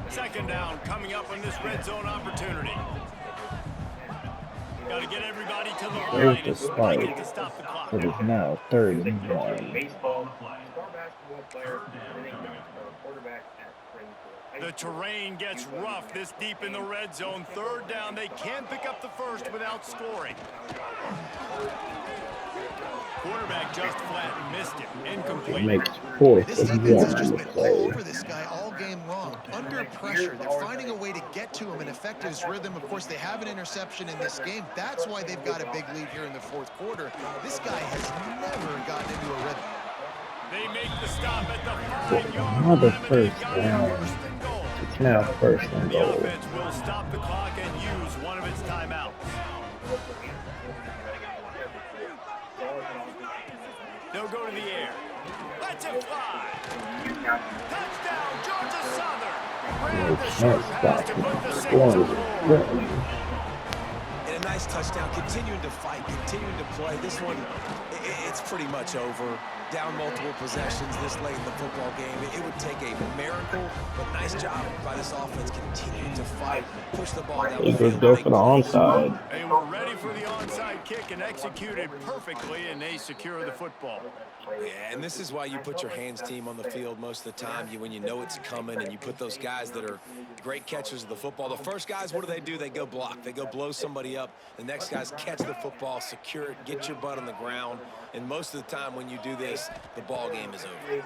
Second down coming up on this red zone opportunity. Got to get everybody to the line There's the and spike it spike. to stop the clock. It is now 3rd and 1. The terrain gets rough this deep in the red zone. Third down, they can pick up the first without scoring. Quarterback just flat missed it. It Incomplete. makes 4th This and defense has 1 just to been all play. over this guy all game long. Under pressure, they're finding a way to get to him and affect his rhythm. Of course, they have an interception in this game. That's why they've got a big lead here in the fourth quarter. This guy has never gotten into a rhythm. They make the stop at the For 5-yard another line, and first they've got down. first and goal. It's now 1st and The goal. offense will stop the clock and use one of its timeouts. They'll go to the air. Let's it fly. Touchdown, Georgia Southern. Ran the short pass to put the Saints on the board. And a nice touchdown, continuing to fight, continuing to play. This one, it's pretty much over. Down multiple possessions this late in the football game. It would take a miracle, but nice job by this offense continuing to fight, push the ball down the He field. could go for the onside. They were ready for the onside kick and executed perfectly, and they secure the football. Yeah, and this is why you put your hands team on the field most of the time. When you know it's coming, and you put those guys that are great catchers of the football. The first guys, what do? They go block. They go blow somebody up. The next guys catch the football, secure it, get your butt on the ground. And most of the time when you do this, the ball game is over.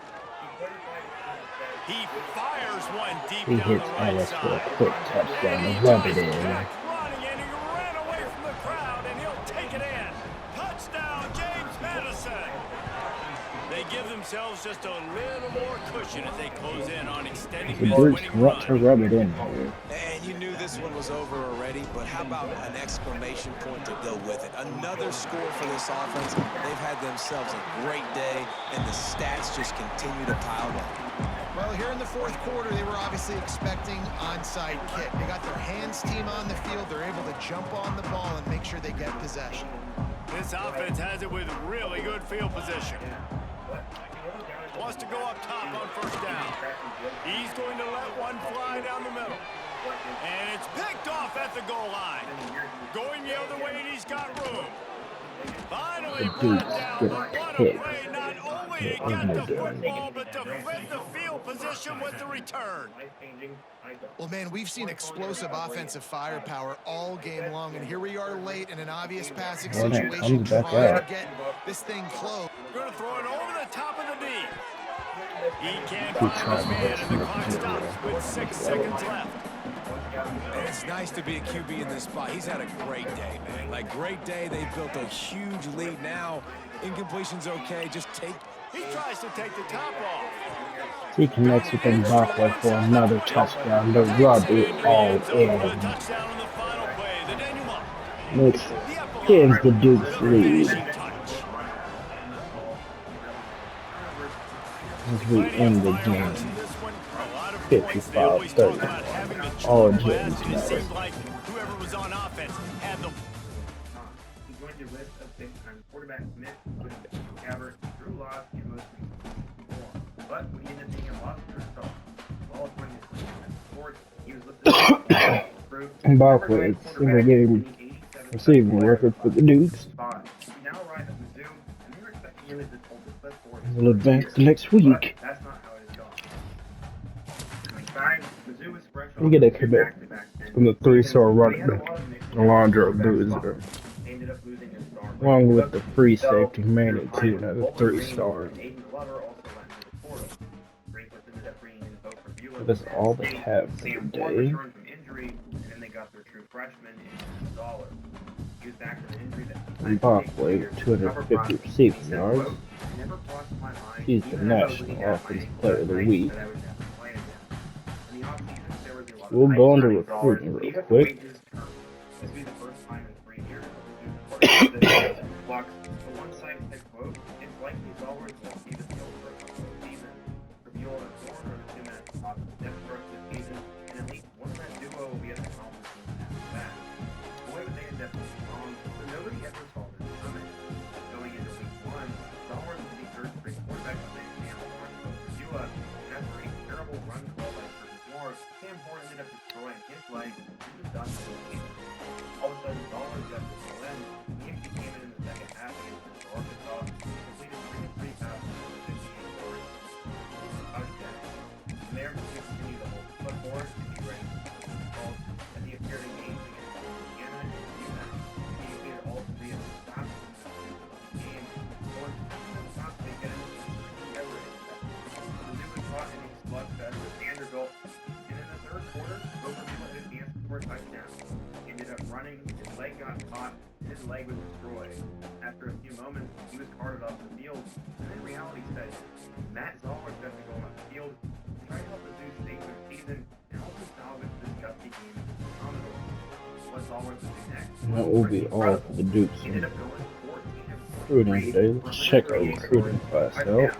He fires one deep He down hits the right Ellis for a side. quick touchdown And he and rub tries it to in. crack running, and he ran away from the crowd, and he'll take it in. Touchdown, James Madison. They give themselves just a little more cushion as they close in on extending The this Dukes winning want to run. rub it in here. And you knew this one was over already, but how about an exclamation point to go with it? Another score for this offense. They've had themselves a great day, and the stats just continue to pile up. Well, here in the fourth quarter, they were obviously expecting onside kick. They got their hands team on the field. They're able to jump on the ball and make sure they get possession. This offense has it with really good field position. Wants to go up top on first down. He's going to let one fly down the middle. And it's picked off at the goal line. Going the other way, and he's got room. Finally brought down, but what a play, not only to get the football, but to flip the field position with the return. Well, man, we've seen explosive offensive firepower all game long, and here we are late in an obvious passing situation trying to get this thing closed. We're going to throw it over the top of the knee. He can't find his man, and the clock stops with 6 seconds left. And it's nice to be a QB in this spot. He's had a great day, man. Like, great day. They've built a huge lead now. Incompletion's okay. Just take. He tries to take the top off. He connects with Mbappe for another touchdown to rub it all in. Which gives the Dukes lead. As we end the game 55-30. All James Madison. Whoever was on offense had the. He joined the list of big-time quarterback Smith, Gabbert, Drew Lock, and most more. But when he ended up being a lobster star, all of when he was listed Mbappe, single game receiving record for the Dukes. He now arrived at Mizzou, and they were expecting him to hold the clipboard. He'll advance next week. That's not how it is going. Mizzou was fresh You get a commit from the 3-star running back, Alondra Boozer, along with the free safety Manny too, another 3-star. That's all they have for the day. Mbappe, 250 receiving yards. He's the National Offensive Player of the Week. We'll go into recruiting real quick. Leg was destroyed. After a few moments, he was carted off the field, and then reality set in. Matt Zoller got to go on the field, try to help the Zeus save their season, and also salvage this gusty game of the Commodore. What Zoller to do next? That will be all for the Dukes in recruiting today. Let's check our recruiting class out.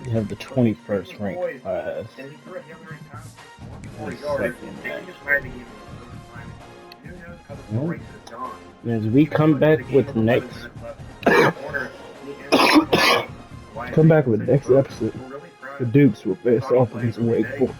We have the 21st ranked class. As we come back with next episode, the Dukes will face off against Wake Forest.